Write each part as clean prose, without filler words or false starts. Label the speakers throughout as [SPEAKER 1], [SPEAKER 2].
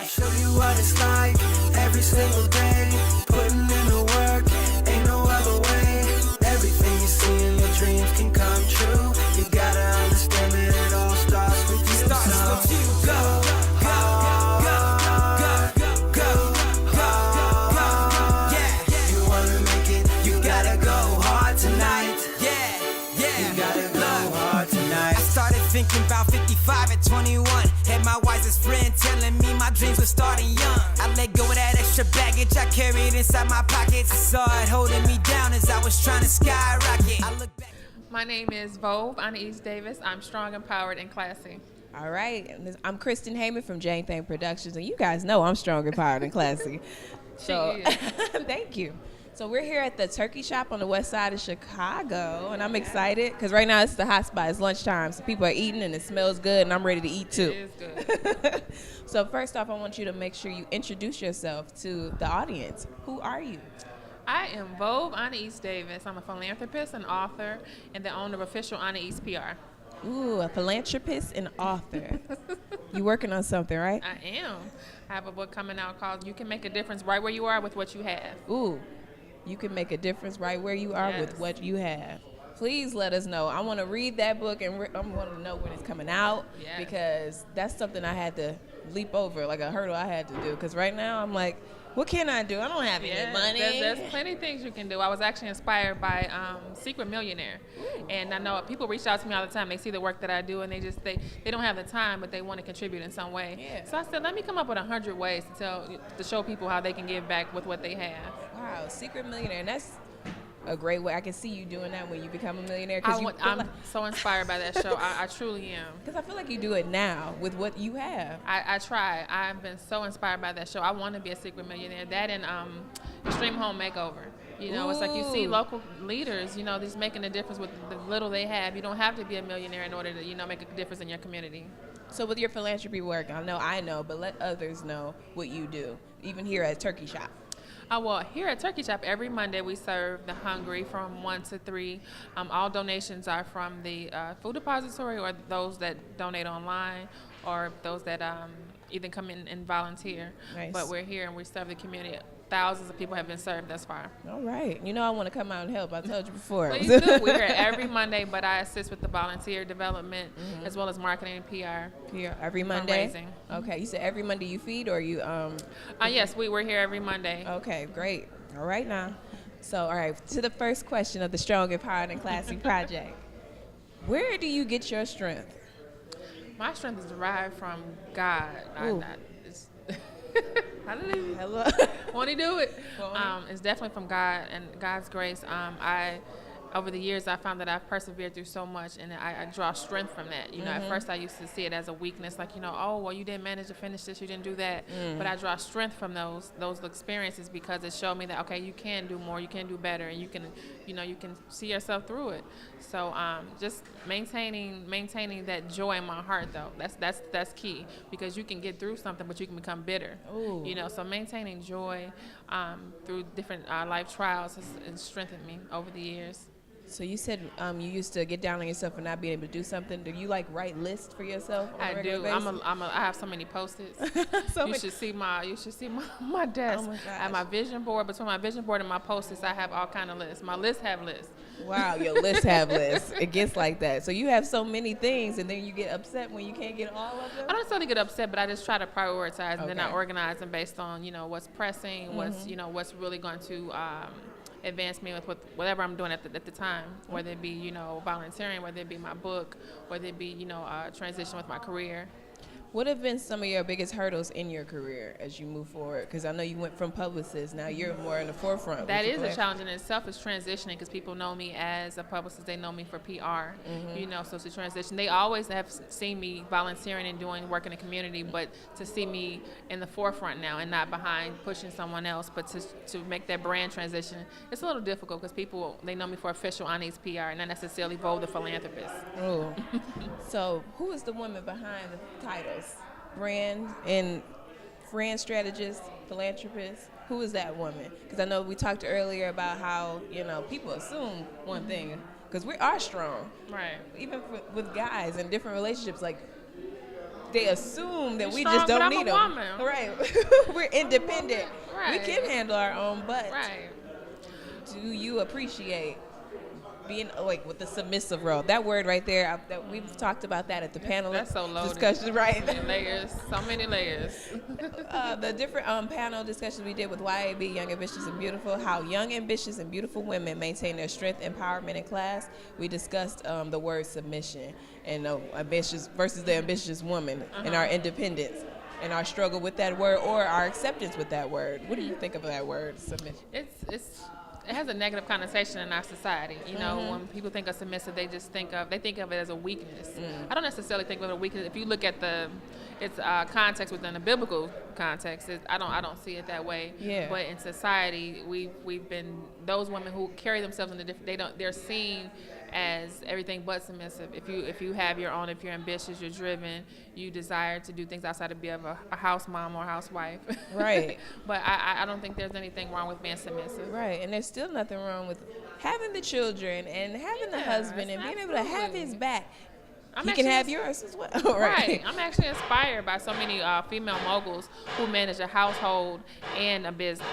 [SPEAKER 1] Show you what it's like every single day. Putting in the work, ain't no other way. Everything you see in your dreams can come true. You gotta understand that it all starts with you. Starts with you. Go, go, go, go, go, go, go. Yeah, you wanna make it, you gotta go hard tonight. Yeah, you gotta go hard tonight.
[SPEAKER 2] I started thinking about 55 at 21. Had my wisest friend telling me my dreams were starting young. I let go of that extra baggage I carried inside my pockets. I saw it holding me down as I was trying to skyrocket. I look back.
[SPEAKER 3] My name is Vau've Anais. I'm strong, empowered, and classy.
[SPEAKER 4] All right. I'm Kristen Hayman from Thang Productions, and you guys know I'm strong, empowered, and classy. So, thank you. So we're here at the turkey shop on the west side of Chicago, and I'm excited because right now it's the hot spot. It's lunchtime, so people are eating, and it smells good, and I'm ready to eat too.
[SPEAKER 3] It is good.
[SPEAKER 4] So first off, I want you to make sure you introduce yourself to the audience. Who are you?
[SPEAKER 3] I am Vau've Anais. I'm a philanthropist and author and the owner of official Anais PR.
[SPEAKER 4] Ooh, a philanthropist and author. You working on something, right?
[SPEAKER 3] I am. I have a book coming out called You Can Make a Difference Right Where You Are with What You Have.
[SPEAKER 4] Ooh, you can make a difference right where you are with what you have. Please let us know. I want to read that book, and I want to know when it's coming out because that's something I had to leap over, like a hurdle I had to do. Because right now I'm like, what can I do? I don't have any money.
[SPEAKER 3] There's plenty of things you can do. I was actually inspired by Secret Millionaire. And I know people reach out to me all the time. They see the work that I do, and they don't have the time, but they want to contribute in some way.
[SPEAKER 4] Yeah.
[SPEAKER 3] So I said, let me come up with 100 ways to show people how they can give back with what they have.
[SPEAKER 4] Wow, Secret Millionaire. And that's a great way. I can see you doing that when you become a millionaire.
[SPEAKER 3] I'm so inspired by that show. I truly am.
[SPEAKER 4] Because I feel like you do it now with what you have.
[SPEAKER 3] I try. I've been so inspired by that show. I want to be a secret millionaire. That and Extreme Home Makeover. You know, It's like you see local leaders, just making a difference with the little they have. You don't have to be a millionaire in order to, make a difference in your community.
[SPEAKER 4] So with your philanthropy work, I know, but let others know what you do, even here at Turkey Shop.
[SPEAKER 3] Well, here at Turkey Shop, every Monday we serve the hungry from 1 to 3. All donations are from the food depository or those that donate online or those that either come in and volunteer.
[SPEAKER 4] Nice.
[SPEAKER 3] But we're here and we serve the community. Thousands of people have been served thus far.
[SPEAKER 4] All right. I want to come out and help. I told you before.
[SPEAKER 3] Please do. We're here every Monday, but I assist with the volunteer development as well as marketing and PR.
[SPEAKER 4] PR every Monday?
[SPEAKER 3] Fundraising.
[SPEAKER 4] Okay. You said every Monday you feed or you...
[SPEAKER 3] Yes, we're here every Monday.
[SPEAKER 4] Okay, great. All right now. So, all right, to the first question of the Strong, Empowered, and Classy project. Where do you get your strength?
[SPEAKER 3] My strength is derived from God.
[SPEAKER 4] Hello.
[SPEAKER 3] Won't he do it? It's definitely from God and God's grace. Over the years, I found that I've persevered through so much, and I draw strength from that. At first I used to see it as a weakness, like, you didn't manage to finish this, you didn't do that. But I draw strength from those experiences because it showed me that, okay, you can do more, you can do better, and you can see yourself through it. So just maintaining that joy in my heart, though, that's key because you can get through something, but you can become bitter.
[SPEAKER 4] Ooh.
[SPEAKER 3] So maintaining joy through different life trials has strengthened me over the years.
[SPEAKER 4] So you said you used to get down on yourself and not being able to do something. Do you write lists for yourself?
[SPEAKER 3] I do. I have so many Post-its. You should see my desk.
[SPEAKER 4] Oh my gosh.
[SPEAKER 3] I have my vision board. Between my vision board and my Post-its, I have all kind of lists. My lists have lists.
[SPEAKER 4] Wow, your lists have lists. It gets like that. So you have so many things, and then you get upset when you can't get all of them.
[SPEAKER 3] I don't necessarily get upset, but I just try to prioritize, and then I organize them based on what's pressing, what's really going to advance me with whatever I'm doing at the time, whether it be volunteering, whether it be my book, whether it be transition with my career.
[SPEAKER 4] What have been some of your biggest hurdles in your career as you move forward? Because I know you went from publicist, now you're more in the forefront.
[SPEAKER 3] That is a challenge in itself, is transitioning, because people know me as a publicist, they know me for PR, so it's a transition. They always have seen me volunteering and doing work in the community, but to see me in the forefront now and not behind pushing someone else, but to make that brand transition, it's a little difficult because people, they know me for official Anais PR, not necessarily Vauve the philanthropist.
[SPEAKER 4] Oh. So who is the woman behind the titles? Brand strategist, philanthropist. Who is that woman? Because I know we talked earlier about how people assume one thing because we are strong,
[SPEAKER 3] right?
[SPEAKER 4] Even with guys and different relationships. Like they assume that
[SPEAKER 3] You're
[SPEAKER 4] we
[SPEAKER 3] strong,
[SPEAKER 4] just don't
[SPEAKER 3] but I'm
[SPEAKER 4] need
[SPEAKER 3] a
[SPEAKER 4] them.
[SPEAKER 3] woman.
[SPEAKER 4] Right. We're independent.
[SPEAKER 3] Right.
[SPEAKER 4] We can handle our own butt.
[SPEAKER 3] Right.
[SPEAKER 4] Do you appreciate being with the submissive role? That word right there, that we've talked about that at the panel
[SPEAKER 3] That's so loaded.
[SPEAKER 4] discussion, right?
[SPEAKER 3] So many layers. So many layers.
[SPEAKER 4] The different panel discussions we did with YAB, Young, Ambitious, and Beautiful, how young, ambitious, and beautiful women maintain their strength, empowerment, and class. We discussed the word submission and ambitious versus the ambitious woman and our independence and our struggle with that word or our acceptance with that word. What do you think of that word, submission?
[SPEAKER 3] It has a negative connotation in our society. You know, when people think of submissive, they think of it as a weakness. I don't necessarily think of it as a weakness. If you look at its context within the biblical context, I don't see it that way.
[SPEAKER 4] Yeah.
[SPEAKER 3] But in society, we've been those women who carry themselves in a different. They're seen as everything but submissive. If you have your own, if you're ambitious, you're driven, you desire to do things outside of being a house mom or housewife.
[SPEAKER 4] Right.
[SPEAKER 3] But I don't think there's anything wrong with being submissive.
[SPEAKER 4] Right, and there's still nothing wrong with having the children and having the husband and being able to have his back. He can have yours as well.
[SPEAKER 3] Right. I'm actually inspired by so many female moguls who manage a household and a business.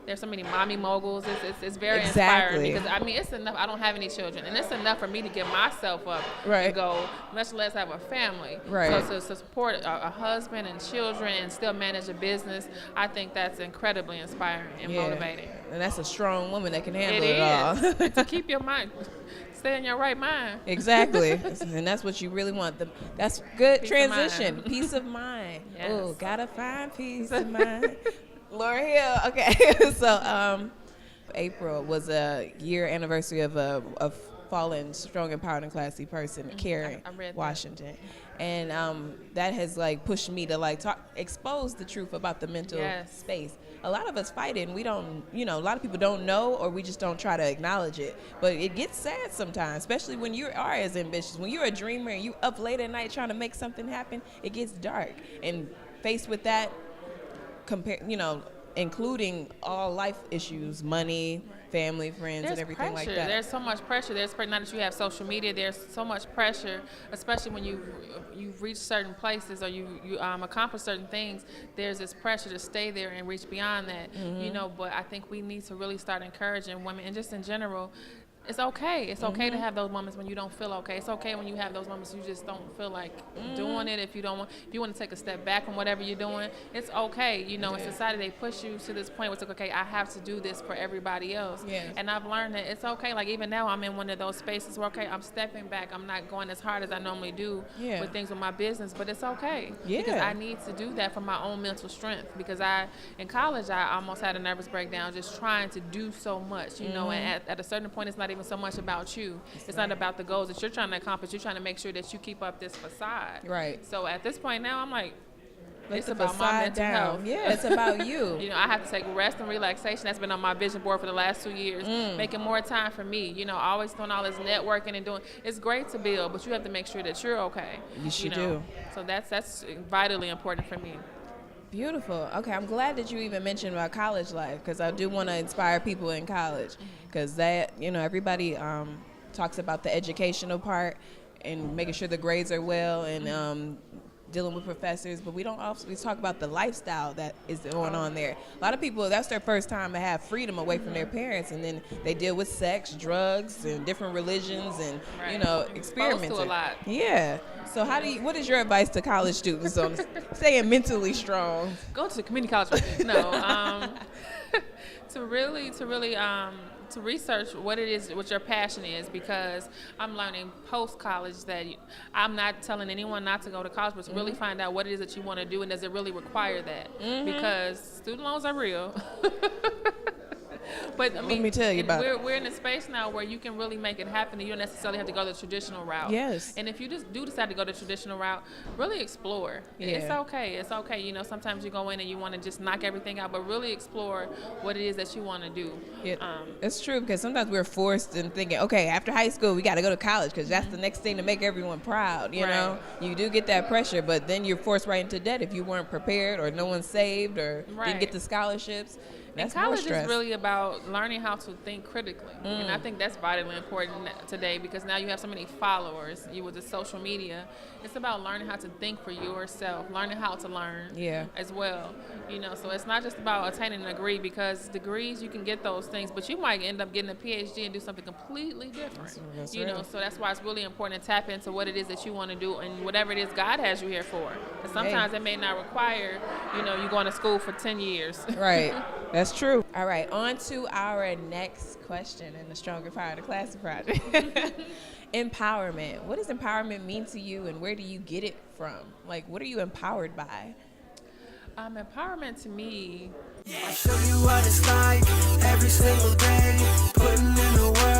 [SPEAKER 3] There's so many mommy moguls. It's very inspiring because it's enough. I don't have any children, and it's enough for me to get myself up and go, much less have a family.
[SPEAKER 4] Right.
[SPEAKER 3] So to support a husband and children and still manage a business, I think that's incredibly inspiring and motivating.
[SPEAKER 4] And that's a strong woman that can handle it all.
[SPEAKER 3] To keep your mind. Stay in your right mind.
[SPEAKER 4] Exactly. And that's what you really want. That's good transition. Peace of mind.
[SPEAKER 3] Yes.
[SPEAKER 4] Oh, gotta find peace of mind. Laura Hill. Okay. So April was a year anniversary of a fallen, strong, empowered, and classy person, Karen Washington. And that has pushed me to expose the truth about the mental space. A lot of us fight it and we don't, a lot of people don't know or we just don't try to acknowledge it. But it gets sad sometimes, especially when you are as ambitious. When you're a dreamer and you up late at night trying to make something happen, it gets dark. And faced with that, including all life issues, money, family, friends, and everything
[SPEAKER 3] pressure.
[SPEAKER 4] like that.
[SPEAKER 3] There's so much pressure. Now that you have social media, there's so much pressure, especially when you reach certain places or you accomplish certain things. There's this pressure to stay there and reach beyond that. But I think we need to really start encouraging women and just in general. It's okay. It's okay to have those moments when you don't feel okay. It's okay when you have those moments you just don't feel like doing it. If you want to take a step back from whatever you're doing, it's okay. In society they push you to this point where it's like, okay, I have to do this for everybody else.
[SPEAKER 4] Yes.
[SPEAKER 3] And I've learned that it's okay. Like even now I'm in one of those spaces where okay, I'm stepping back. I'm not going as hard as I normally do with things with my business, but it's okay.
[SPEAKER 4] Yeah.
[SPEAKER 3] Because I need to do that for my own mental strength. Because in college I almost had a nervous breakdown just trying to do so much, and at a certain point it's not even so much about you. It's not about the goals that you're trying to accomplish. You're trying to make sure that you keep up this facade.
[SPEAKER 4] Right.
[SPEAKER 3] So at this point now, I'm like, it's
[SPEAKER 4] the
[SPEAKER 3] about my mental health.
[SPEAKER 4] Yeah, it's about you.
[SPEAKER 3] I have to take rest and relaxation. That's been on my vision board for the last 2 years. Making more time for me. Always doing all this networking and doing. It's great to build, but you have to make sure that you're okay.
[SPEAKER 4] You do.
[SPEAKER 3] So that's vitally important for me.
[SPEAKER 4] Beautiful. Okay, I'm glad that you even mentioned about college life because I do want to inspire people in college because that, everybody talks about the educational part and making sure the grades are well and dealing with professors, but we talk about the lifestyle that is going on there. A lot of people, that's their first time to have freedom away from their parents, and then they deal with sex, drugs, and different religions, and experimenting.
[SPEAKER 3] Exposed to a lot.
[SPEAKER 4] Yeah. So what is your advice to college students on staying mentally strong?
[SPEAKER 3] Go to community college. No, to research what it is, what your passion is, because I'm learning post-college that I'm not telling anyone not to go to college, but to really find out what it is that you want to do and does it really require that, because student loans are real. But
[SPEAKER 4] let me tell you about it.
[SPEAKER 3] We're in a space now where you can really make it happen and you don't necessarily have to go the traditional route.
[SPEAKER 4] Yes.
[SPEAKER 3] And if you just do decide to go the traditional route, really explore.
[SPEAKER 4] Yeah.
[SPEAKER 3] It's okay. It's okay. Sometimes you go in and you want to just knock everything out, but really explore what it is that you want to do.
[SPEAKER 4] Yeah, it's true because sometimes we're forced in thinking, okay, after high school, we got to go to college because that's the next thing to make everyone proud, you know? You do get that pressure, but then you're forced right into debt if you weren't prepared or no one saved or didn't get the scholarships. That's
[SPEAKER 3] and college
[SPEAKER 4] more stress.
[SPEAKER 3] is really about learning how to think critically, and I think that's vitally important today because now you have so many followers. You with the social media, it's about learning how to think for yourself, learning how to learn, as well. You know, so it's not just about attaining a degree because degrees you can get those things, but you might end up getting a PhD and do something completely different.
[SPEAKER 4] That's
[SPEAKER 3] you know,
[SPEAKER 4] right.
[SPEAKER 3] so that's why it's really important to tap into what it is that you want to do and whatever it is God has you here for. Because sometimes it may not require, you going to school for 10 years.
[SPEAKER 4] Right. That's true. All right, on to our next question in the Stronger Power, the Classic Project. Empowerment. What does empowerment mean to you, and where do you get it from? Like, what are you empowered by?
[SPEAKER 3] Empowerment to me.
[SPEAKER 1] I show you what it's like every single day, putting in the work.